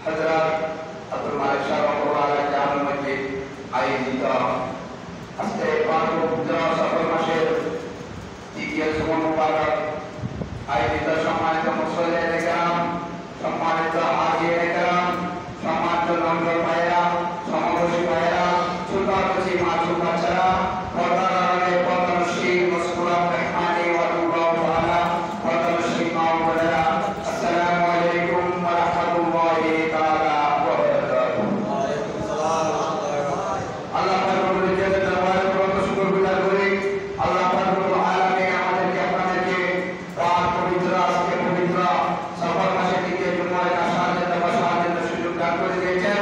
হযরত আব্দুল মালিক সাহেব রহমাতুল্লাহ জামিল মসজিদ আয়োজিত আজকে পবিত্র সফর মাসের দ্বিতীয় সময় মুবারক আয়োজিত সম্মানিত মুসল্লিয়ানে কেরাম, সম্মানিত হাজিরে কেরাম, সম্মানিত নজর ভাইরা, সমাবেশী ভাইরা, ছোট কচি মাছুক বাচ্চারা, পর্দারে পর্দানশী মুসকুরাত রহমানি ওয়া দুআ তাআলা পর্দানশী মা বোনেরা, আসসালামু আলাইকুম ওয়া রাহমাতুল্লাহি তাআলা ওয়া বারাকাতুহু। ওয়া আলাইকুম আসসালাম ওয়া রাহমাতুল্লাহ। আল্লাহ পাকের দরবারে কত শুকরগুজার করি। আল্লাহ পাকের আলামিন আমাদেরকে আপনাদেরকে পাক পবিত্র আজকে পবিত্র সফর মাসের দ্বিতীয় জুমায় আসার জন্য বসার জন্য সুযোগ দান করে দিয়েছেন।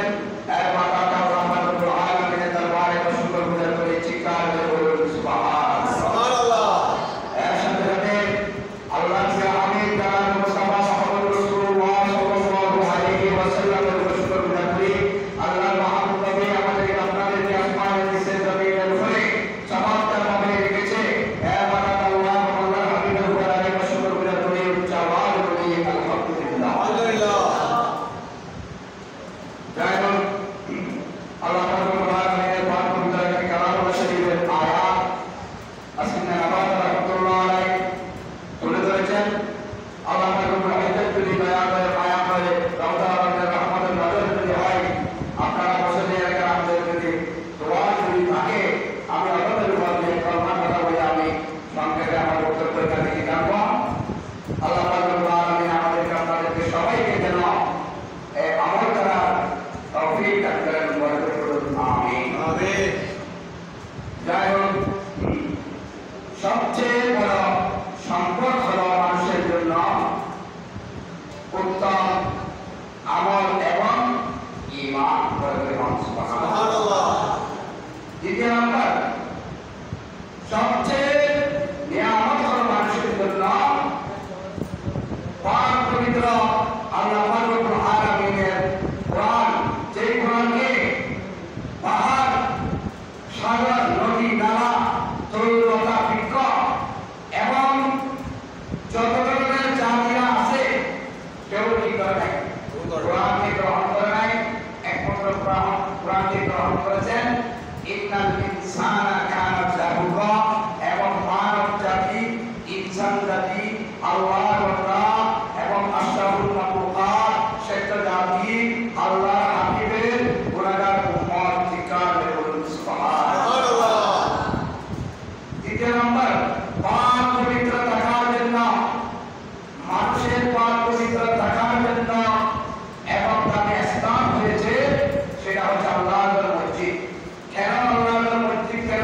এর মাতাটা আল্লাহ পাকের আলামিনের দরবারে শুকরগুজার করি। চিৎকার করে বলুন সুবহানাল্লাহ সুবহানাল্লাহ। এর সাথে সাথে আল্লাহকে আমি জানাব মুস্তাফা মুহাম্মদ রাসূলুল্লাহ সাল্লাল্লাহু আলাইহি ওয়াসাল্লামের শুকরগুজার করি। আল্লাহ মাহবুব নবী আমাদেরকে আপনাদেরকে আসমানের নিচে জমিনের উপরে চমৎকারভাবে রেখেছে। এর মাতাটা আল্লাহ আল্লাহর হাবিবের উপর আমি শুকরগুজার করি। উচ্চ আওয়াজ করি আলহামদুলিল্লাহ আলহামদুলিল্লাহ। যাই হোক, আল্লাহ রাব্বুল আলামিনের পাক পবিত্র একটি কালামুল্লাহ শরীফের আয়াত আসিনা নবাব রাহমাতুল্লাহ আলাইহি তুলে ধরেছেন। আল্লাহ রাব্বুল ইজ্জত যদি দয়া করে মায়া করে রহমতের রহমতের নজর যদি হয়, আপনারা মুসল্লিয়ানে কেরামদের যদি দোয়া যদি থাকে, আমি আপনাদের উপর যে কলমা কথা বলে আমি সংক্ষেপে আমার বক্তব্য এখান থেকে জানবো। আল্লাহ রাব্বুল আলামিন আমাদেরকে আপনাদেরকে সবাইকে যেন আমল করার তৌফিক দান করেন, বরকত করুন, আমিন আমিন। যাই হোক, সবচেয়ে বড় সম্পদ হলো মানুষের জন্য উত্তম আমল এবং ঈমান। সুবহানাল্লাহ। দ্বিতীয় নম্বর, সবচেয়ে নিয়ামত হলো মানুষের জন্য পাক পবিত্র আল্লাহ রাব্বুল আলামিনের কোরআন, যে কোরআনকে পাহাড়, সাগর, নদী, নালা, তরুলতা, বৃক্ষ এবং যত ধরনের জাতিরা আছে কেউ কি করে নাই, কোরআনকে গ্রহণ করে নাই। একমাত্র কোরআনকে গ্রহণ করেছেন ইন্নাল ইনসানা কানা জাহুকা, এবং মানব জাতি, ইনসান জাতি, আল্লাহর বান্দা এবং আশরাফুল মাখলুকাত শ্রেষ্ঠ জাতি, আল্লাহর হাবিবের গুনাহগার উম্মত। চিৎকার করে বলুন সুবহানাল্লাহ। দ্বিতীয় নম্বর, পাক পবিত্র থাকার জন্য, মানুষের পাক পবিত্র থাকার জন্য এবং তাকে স্থান হয়েছে সেটা হচ্ছে আল্লাহর মসজিদ। কেন আল্লাহর মসজিদ কেন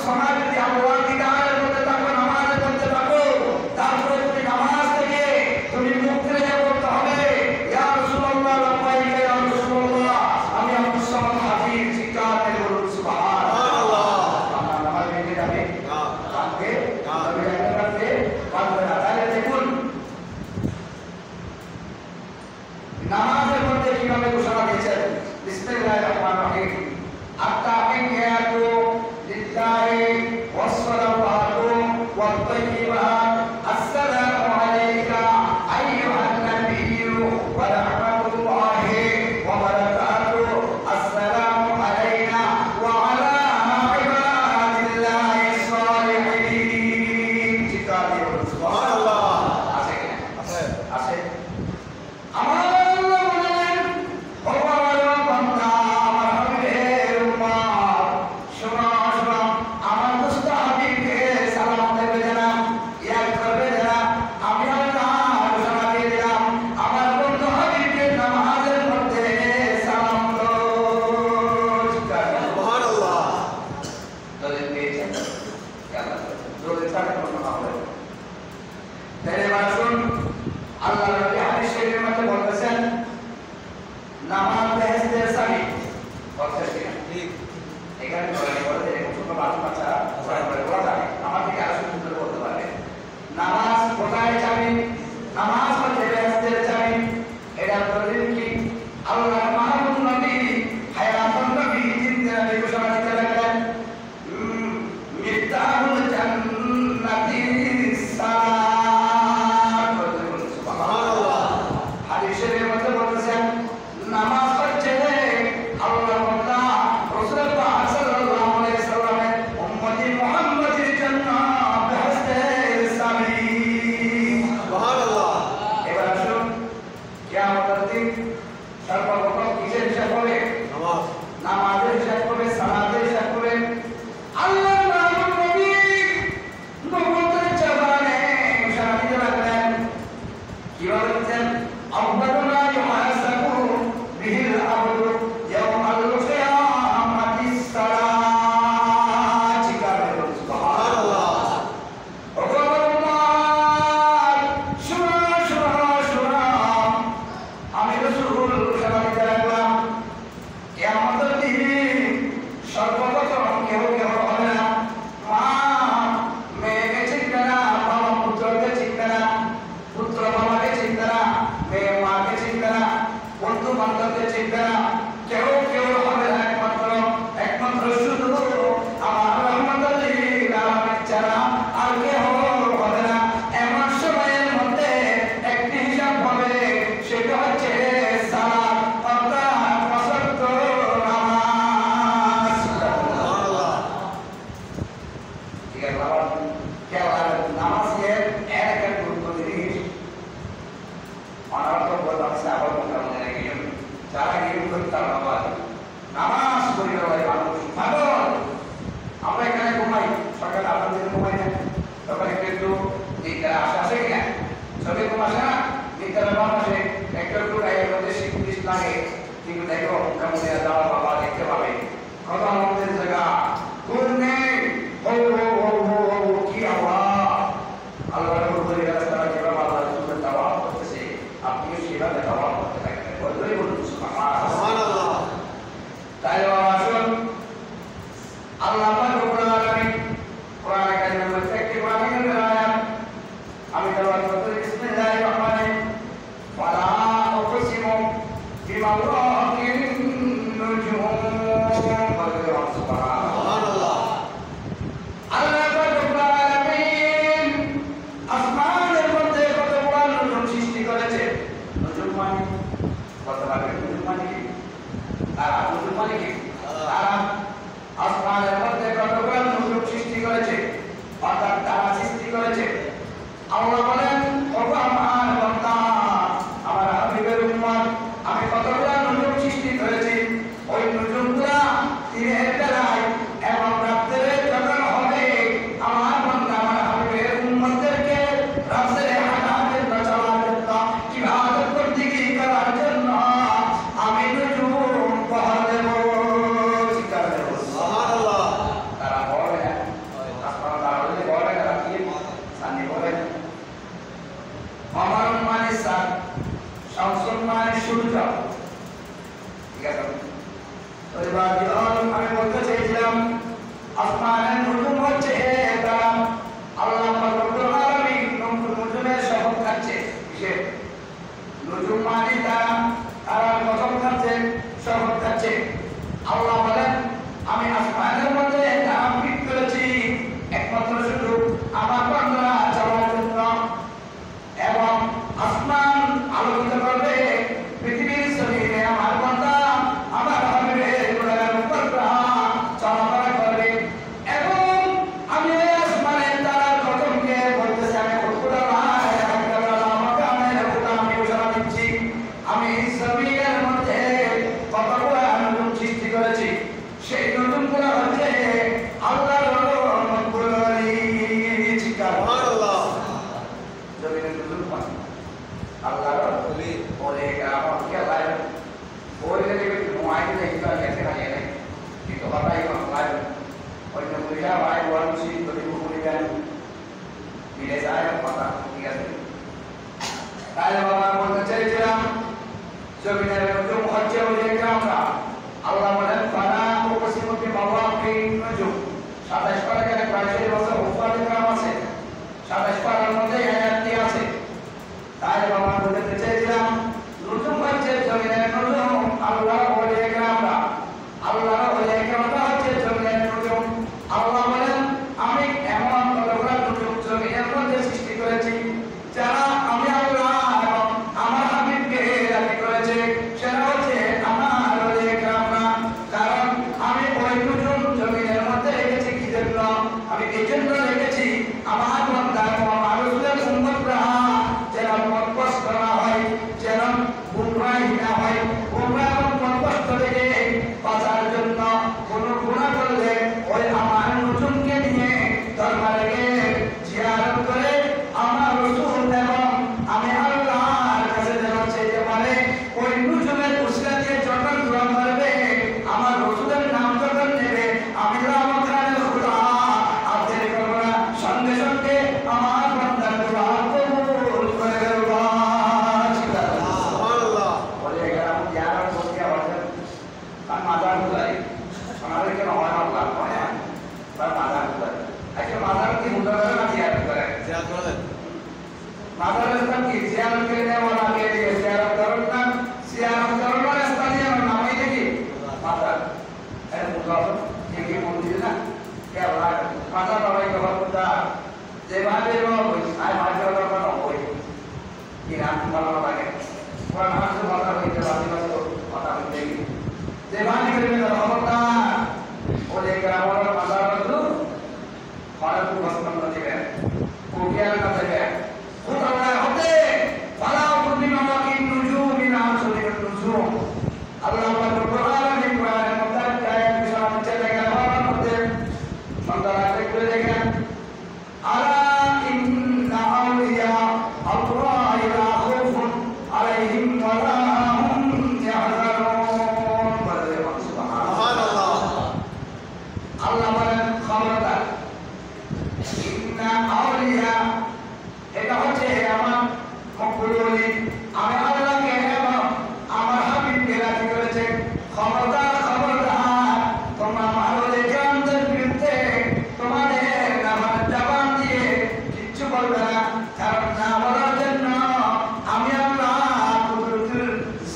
সময় যদি আল্লাহর দিদারের মধ্যে থাকো, নামাজের মধ্যে থাকো, তারপরে তুমি নামাজ থেকে তুমি মুক্তি লাভ করতে হবে। ইয়া রাসূলুল্লাহ, লাব্বাইক ইয়া রাসূলুল্লাহ, আমি আব্দুস সামাদ হাফিজ চিৎকার করে বলুন সুবহানাল্লাহ। আমার নামাজ ভেঙে যাবে না, কাঁদবে তবে একটা কাঁদবে কাঁদবে না। তাহলে দেখুন নামাজের মধ্যে কিভাবে ঘোষণা দিয়েছেন। বিসমিল্লাহির রহমানির রহিম। আত-তাহিয়াতু লিল্লাহি ওয়াস-সালাওয়াতু ওয়াত-তাইয়্যিবাত। আসসালামু আলাইকা আইয়ুহান নাবিয়্যু ওয়া রাহমাতুল্লাহি ওয়া বারাকাতুহু। আসসালামু আলাইনা ওয়া আলা ইবাদিল্লাহিস সালিহিন। চিৎকার দিয়ে বলুন সুবহানাল্লাহ। আছে কি না? আছে আছে। আমার আল্লাহ নবী হাদিস শরীফের মধ্যে বলতেছেন নামাজ বেহেশতের চাবি। বলছেন কি ঠিক এখানে বলে ছোট বাচ্চা বলা যাবে আমার থেকে আরো সুন্দর বলতে পারবে। নামাজ কোথায় চাবি? নামাজ হচ্ছে বেহেশতের চাবি। এটা বলেন কি আল্লাহ মাহমুদ নবী হায়াতুন নবী জিন্দা নবী ঘোষণা দিতে লাগলেন মিফতাহুল জান্নাতিস সালাত। হাদিসের মধ্যে বলেছেন নামাজ হচ্ছে আল্লাহর বান্দা রাসূল পাক সাল্লাল্লাহু আলাইহি সাল্লামের উম্মতি মুহাম্মাদের জন্য বেহেশতের চাবি। সুবহানাল্লাহ। এবার আসুন কিয়ামতের দিন সর্বপ্রথম কিসের হিসাব হবে? নামাজ। নামাজের হিসাব হবে, সালাতের হিসাব হবে। আল্লাহর মাহবুব নবী নবুয়তের জবানে ঘোষণা দিতে লাগলেন। কি বলছেন? আউয়ালু মা ইউহাসাবু বিহিল আবদু ইয়াওমাল কিয়ামাতিস সালাত। চিৎকার করে বলুন সুবহানাল্লাহ। আমি রাসূল ঘোষণা দিতে লাগলাম কিয়ামতের দিন সর্বপ্রথম কেউ হবে না। মা মেয়েকে চিনবে না, বাবা পুত্রকে চিনবে না, পুত্র বাবাকে চিনবে না, মেয়ে মাকে চিনবে না, বন্ধু বান্ধবকে চিনবে না। কেউ হবে না একমাত্র শুধু আমার রহমতুল লিল আলামিন ছাড়া আর কেউ হবে না। এমন সময়ের মধ্যে একটি হিসাব হবে, সেটা হচ্ছে সালাত, অর্থাৎ পাঁচ ওয়াক্ত নামাজ। সুবহানাল্লাহ। ঠিক আছে বাবা, কেবল নামাজের এক গুরুত্ব জিনিস অনার্থ বললাম সাহাবা মোকামে গিয়ে যারা গিয়ে করতাম বাবা নামাজ পরিবারের মানুষ পাগল। আমরা এখানে ঘুমাই, সকালে আপনাদের ঘুমাই না, তখন একটু দিকটা আসে কিনা? সবে ঘুম আসে না? দিকটা বাবা আসে একটু গায়ের মধ্যে শীত লাগে, কিন্তু দেখো কেমন যাওয়া বাবা দেখতে পাবে কত আমাদের জায়গা ঘুম নেই। কি আওয়াজ! আল্লাহ রব্বুল রাস্তা যেভাবে আল্লাহ রসুলের দাওয়াত করতেছে, আপনিও সেভাবে দাওয়াত করতে থাকবেন। বললেই বলুন সুবহানাল্লাহ। তাই আসুন আল্লাহ পাক রব্বুল আলামিন কোরআন কারীমের মধ্যে একটি কোরআনের আয়াত আমি তেলাওয়াত করতে বিসমিল্লাহির রহমানির রহিম। ফালা উকসিমু বিমাওয়াকিন নুজুম। বলুন সুবহানাল্লাহ। আল্লাহ পাক রব্বুল আলামিন আসমানের মধ্যে কত বড় নজুম সৃষ্টি করেছে। নজুম মানে কত লাগে? নজুম মানে কি? নজুম মানে কি? আসমানের মধ্যে কত বিঘা ভাই ওয়ানসি যদি পুকুরিবেন মিলে যায় কথা ঠিক আছে তাহলে বাবা বলতে চাইছিলাম জমিনের নজুম হচ্ছে ওই গ্রামটা আল্লাহ বলেন ফালা উপসিমতি মাওয়াকিন নজুম 27 পারার 22 বছর উপরে গ্রাম আছে 27 পারার মধ্যে আয়াতটি আছে তাই বাবা বলতে চাইছিলাম নজুম হচ্ছে জমিনের নজুম আল্লাহ ওই গ্রামটা আল্লাহ ওই গ্রামটা হচ্ছে জমিনের নজুম আল্লাহ বলেন আমি এমন কতগুলো নজুম জমিনের মধ্যে সৃষ্টি করেছি যারা আমি আল্লাহ এবং আমার হাবিবকে রাজি করেছে সেটা হচ্ছে আমার ওই গ্রামটা কারণ আমি ওই নজুম জমিনের মধ্যে রেখেছি কি জন্য আমি এই জন্য রেখেছি আমার বান্দা আমার রাসূলের উম্মতরা যেন পথভ্রষ্ট না হয় যেন গুমরাহি না হয় গুমরাহ এবং পথভ্রষ্ট থেকে বাঁচার জন্য কোন গুনাহ করলে ওই আমার নজুমকে নিয়ে দরবারে জিয়ারত করে আমার রাসূল এবং আমি আল্লাহর কাছে যেন চাইতে পারে ওই নজুমের উসিলা দিয়ে যখন দোয়া করবে আমার রাসূলের নাম যখন নেবে আমি রহমতের খুদা আপনাদের করোনা সঙ্গে সঙ্গে আমার বান্দার দোয়া কবুল করে দেব সুবহানাল্লাহ বলে গেলাম যারা বলতে আছেন তার মাজার বুঝাই সোনারে কেন হয় আল্লাহ হয় না তার মাজার বুঝাই আচ্ছা মাজার কি বুঝাবে না জিয়ারত করে মাজারের নাম কি জিয়ারত করে নেওয়া লাগে জিয়ারত করুন না জিয়ারত করুন না স্থানীয় নামই দেখি মাজার এটা বুঝাবো কি মন্দির না কে বলা মাজার বাবাই কথা বুঝা যেভাবে ওই আয় মাজার বাবা ওই কি নাম ভালো লাগে কোরআন হাদিস কথা হইতে বাকি কথা হইতে যেভাবে করে রহমতার ওই গ্রামের মাজার বন্ধু ভারত বস্তন দিবে কোকিয়ার না দেবে খুদাল্লাহ হতে ফালা উদ্দিন ওয়াকিন নুজুম নাম সুরির নুজুম আল্লাহ পাক কোরআনের কোরআনের মধ্যে আয়াত বিষয় চলে গেল মধ্যে সন্তানকে করে দেখেন আলা ইন্না আউলিয়া আল্লাহ লা খাউফুন আলাইহিম ওয়া লা হুম ইয়াহজানুন বলে সুবহানাল্লাহ আল্লাহ বলেন খবরদার ইন্না আউলিয়া এটা হচ্ছে আমার মকবুলি আমি আল্লাহকে এবং আমার হাবিবকে রাজি করেছে খবরদার খবরদার তোমরা মাহলে জানদের বিরুদ্ধে তোমাদের আমার জবান দিয়ে কিচ্ছু বলবে না কারণ না বলার জন্য আমি আল্লাহ কুদরতের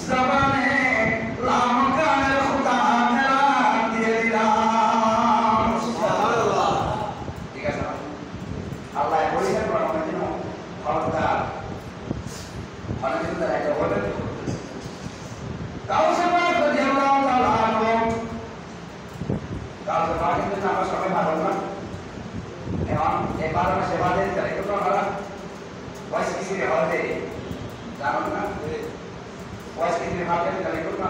জবানে লামকানের খুদা মেলান দিয়ে দিলাম সুবহানাল্লাহ ঠিক আছে আল্লাহ বলেছেন বর্তমানে দিন খবরদার অনেক কিছু তারা এটা বলেন কাউসে পাক রাদিয়াল্লাহু তাআলা আনহু কাউসে পাক কিন্তু আমার সবাই ভালো না এখন এবার আমরা সেবা দিতে চাই তো আমরা ওয়াইস কিছু হতে জানেন না ওয়াইস কিছু হাতে চাই তো না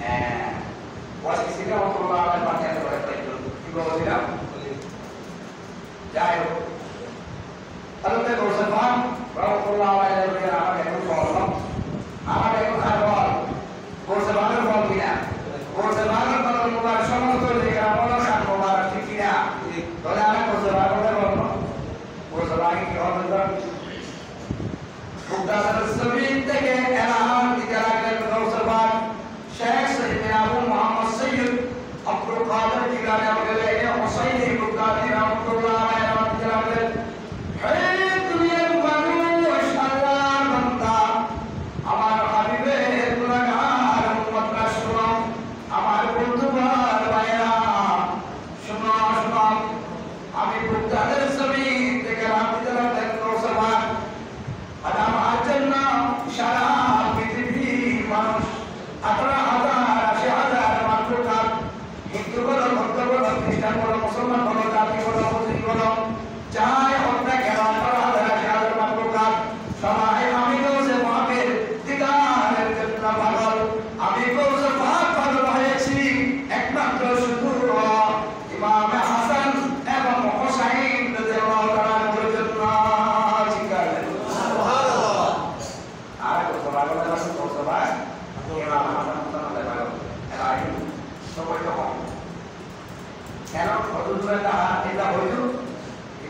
হ্যাঁ ওয়াইস কিছু না আল্লাহ আল্লাহ পাকে করে কি বলছিলাম যাই হোক তাহলে গোসফান রাহমাতুল্লাহ আলাইহি আমাকে একটু বলল আমাকে একটু খাবার গোসফানের বল কিনা গোসফানের বল মুবারক সমস্ত জায়গা বলা খান মুবারক ঠিক কিনা তাহলে আমি গোসফানের বলব গোসফান কি হবে জান মুক্তাদার জমিন থেকে এলাহান দিতে লাগলেন গোসফান শেখ সৈয়দ আবু মোহাম্মদ সৈয়দ আব্দুল কাদের জিলানী আমাকে হুসাইন ইবনে কাদের রাহমাতুল্লাহ আলাইহি আমাকে লাগলেন হে দুনিয়ার মানুষ আল্লাহর বান্দা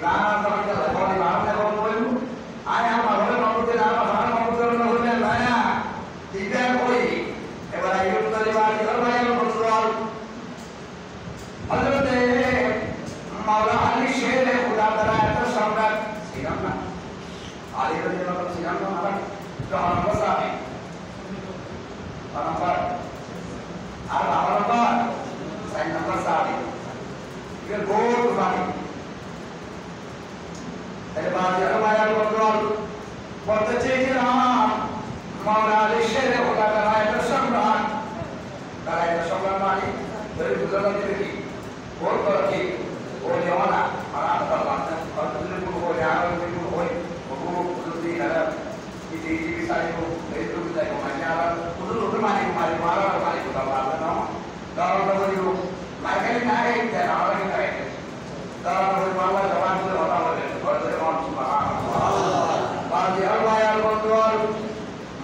Nah, kalau kita kalau di mana kalau boleh, ayah malu malu kita apa mana malu kita malu kita mana, tidak boleh. Ebar ayu kita di mana kita mana bersoal. Hazrat Maula Ali Sher Khuda Taala itu sampai siram na, Ali itu dia orang siram na orang kawan besar ni, orang ber, orang ber, saya nampak sahari, dia gold bani. Terbaik orang yang berdoa, berterima Maula Ali Sher Khuda Taala itu sampai, Taala itu sampai mani, dari bulan ini, gold berarti. Oh ya mana, mana kalau dulu pun orang dulu pun di dalam di sana itu kita kemana dulu mana kita apa nama kalau dulu mereka ini naik dan orang ini naik kalau mana zaman itu orang orang subhanallah bagi Allah yang berdoa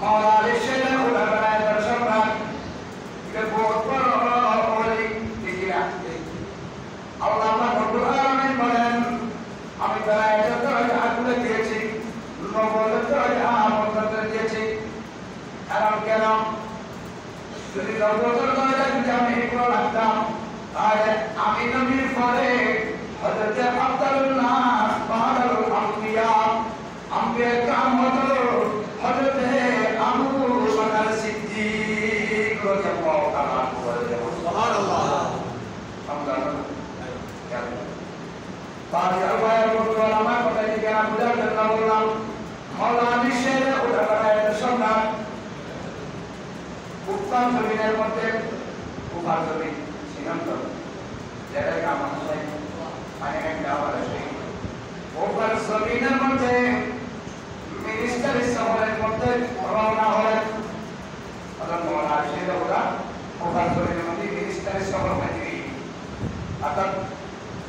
Maula Syekh ulama bersama kita buat oleh dikira Allah berdoa amin balen আমি তারা এটা তো আগুনে দিয়েছি নবলে তো আমন্ত্রণ দিয়েছি কারণ কেন যদি নবতর দরজা যদি আমি এগুলো রাখতাম তাহলে আমি নবীর পরে হযরত আব্দুল নাস বাহাদুর আম্বিয়া আম্বিয়া কাম হতো হযরত আবু বকর সিদ্দিক রাদিয়াল্লাহু তাআলা সুবহানাল্লাহ আল্লাহ Bagi Allah yang berdoa pada tiga bulan dan bulan Maula Ali Sher Khuda Taala itu sampai bukan zaminan mati bukan zamin sinam tu jadi kamu saya banyak yang jawab lagi bukan zaminan mati minister Israel mati orang orang kalau Maula Ali Sher Khuda bukan zaminan mati minister Israel mati atau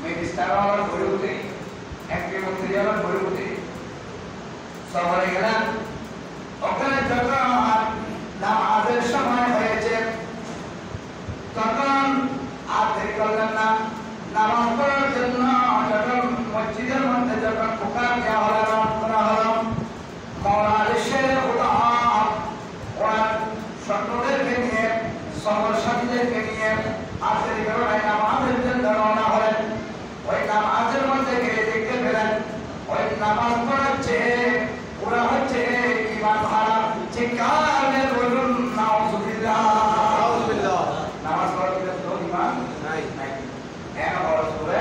minister orang beruti, MP menteri orang beruti. Sampai dengan, okey jangan nama ada sama yang macam, jangan ada kalau nama orang jangan jangan masjid mana jangan bukan ya orang Maula Ali Sher Khuda orang sanadar ke niye, samar sanadar ke niye, ada kalau nama ada jangan orang orang ওই নামাজের মধ্যে গিয়ে দেখতে পেলেন ওই নামাজ পড়াচ্ছে ওরা হচ্ছে ইমান হারা চিৎকারে বলুন নাউজুবিল্লাহ নামাজ পড়তে তো ইমান নাই কেন বড় সুরে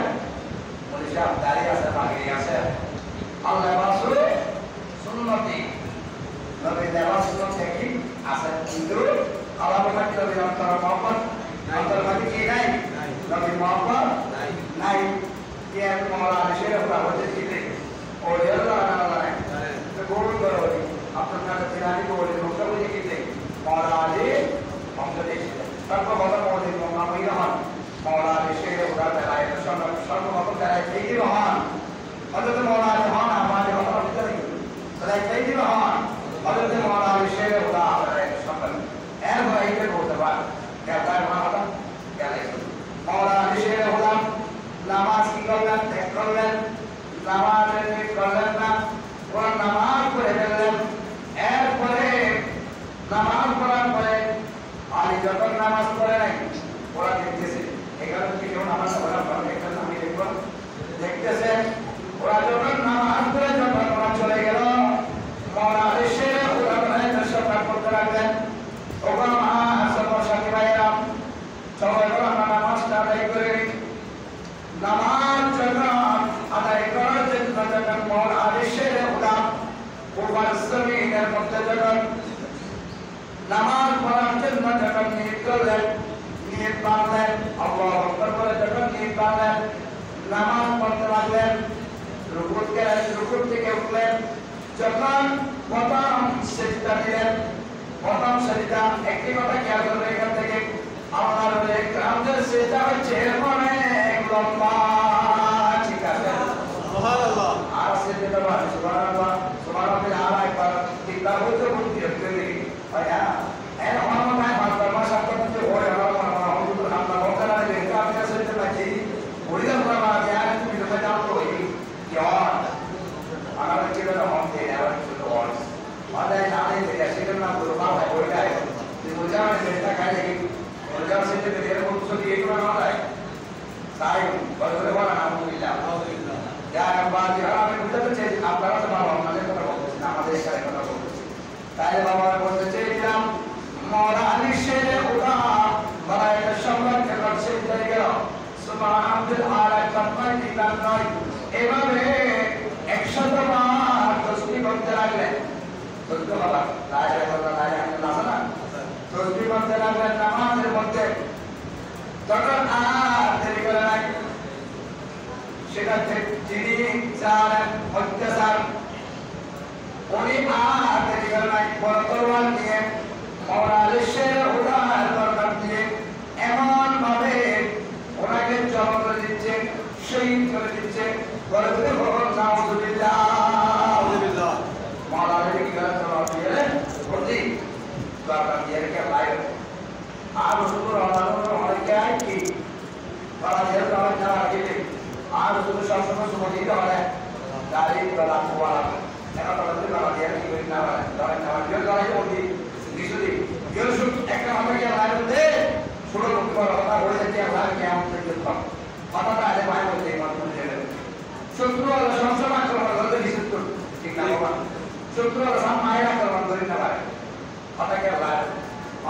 বলেছে দাঁড়িয়ে আছে বাগিয়ে আছে আল্লাহ রাসূল সুন্নতি নবী দেওয়া সুন্নত কি আছে কিন্তু আল্লাহ পাক নবী অন্তর মোহাম্মদ অন্তর মধ্যে কি নাই নবী মোহাম্মদ নাই dia Maula Syekh Khuda jadi oh dia lah itu guru baru apa nak cerita itu boleh nukar boleh kita Maula Ali Muhammad tanpa bahasa boleh mengamai rahman Maula Syekh Khuda Taala itu sama apa taala ini rahman ada tu Maula rahman apa dia orang kita ni taala ini rahman ada tu Maula Syekh Khuda Taala itu sama baik itu betul kata apa kata Maula Syekh Khuda নামাজ কি করলেন ত্যাগ করলেন নামাজের ঠিক করলেন না ওরা নামাজ পড়ে ফেললেন এরপরে নামাজ পড়ার পরে আলী যখন নামাজ পড়ে নাই ওরা দেখতেছে এখানে কি কেউ নামাজ পড়ার পর এখানে আমি দেখব দেখতেছে ওরা যখন নামাজ পড়ে যখন ওরা চলে গেল মাওলা আলী শেখ Khuda Taala সরকার করতে লাগলেন ওগো মা সবার সাথী ভাইরা সবাই আমরা নামাজটা আদায় করে নামাজ যখন আদায় করার জন্য যখন মাওলা আলী শেখ Khuda পুরো জমিনের মধ্যে যখন নামাজ পড়ার জন্য যখন নিয়ত করলেন নিয়ত বাঁধলেন আল্লাহু আকবার বলে যখন নিয়ত বাঁধলেন নামাজ পড়তে লাগলেন রুকু থেকে উঠলেন যখন প্রথম সিজদা দিলেন প্রথম সিজদা একটি কথা খেয়াল করবেন এখান থেকে আমার আমাদের সিজদা হচ্ছে অনেক লম্বা ঠিক আছে সুবহানাল্লাহ আর সিজদা বলেন সুবহানাল্লাহ সুবহানাল্লাহ আর একবার তিনবার হতে বলতে হবে ভাইয়া এর অনমায় মাত্রা সাতটা হয় আমার হুজুর আমরা বলতে না যে এটা আপনি সিজদা নাকি ওইটা বলা যায় আর তুমি তো জানো তো তাই বাবা বলতে চেয়েছিলাম মৌলা আলী শেরে খুদা মালায়েকা সম্রাটকে কাছে দিয়ে গেল সুবহানাল্লাহ আলা কামাই দিলাম নয় এভাবে 100 বার তাসবিহ করতে লাগলেন তো বাবা লা ইলাহা ইল্লাল্লাহ লা ইলাহা ইল্লাল্লাহ তাসবিহ করতে লাগলেন নামাজের মধ্যে তখন আর দেরি করে নাই সেটা যিনি জানেন অত্যাচার উনি আর দেরি করে নাই বড় তরবার নিয়ে মৌলা আলী শের উদার দরকার দিয়ে এমন ভাবে ওনাকে জবাব করে দিচ্ছে শহীদ করে দিচ্ছে বলে তুমি বলো নাউজুবিল্লাহ নাউজুবিল্লাহ মৌলা আলী কি করে তরবার দিয়ে বলছি দরকার দিয়ে রেখে লাইভ আর রসুল অনেকে আয় কি বলা দিয়ে তরবার নেওয়া গেলে আর রসুল সবসময় সময় দিতে হবে গাড়ি বলা বলা এখন তরবার বলা দিয়ে কি করে নেওয়া ধরেন নেওয়া দিয়ে গাড়ি বলছি দিশুদি ইউসুফ একটা আমাকে লাইভ দে ছোট লোক বড় কথা বলে যাচ্ছে আমরা কেমন থেকে কথাটা আগে ভাই বলতে মাধ্যমে শত্রু আল্লাহ সবসময় আক্রমণ করতে নিষেধ করবে ঠিক না বাবা শত্রু আল্লাহ সব মায়ের আক্রমণ করে না পারে কথা কে লাইভ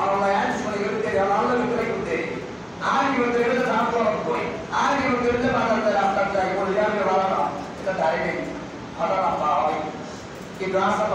আল্লাহ আজ শুনে গেলে আল্লাহ ভিতরে করতে আর কি বলতে গেলে নাম করব কই আর কি বলতে গেলে বাজার রাস্তা যাই বলে আমি ভালো না এটা দাঁড়িয়ে নেই কথা না পাওয়া কিন্তু আসলে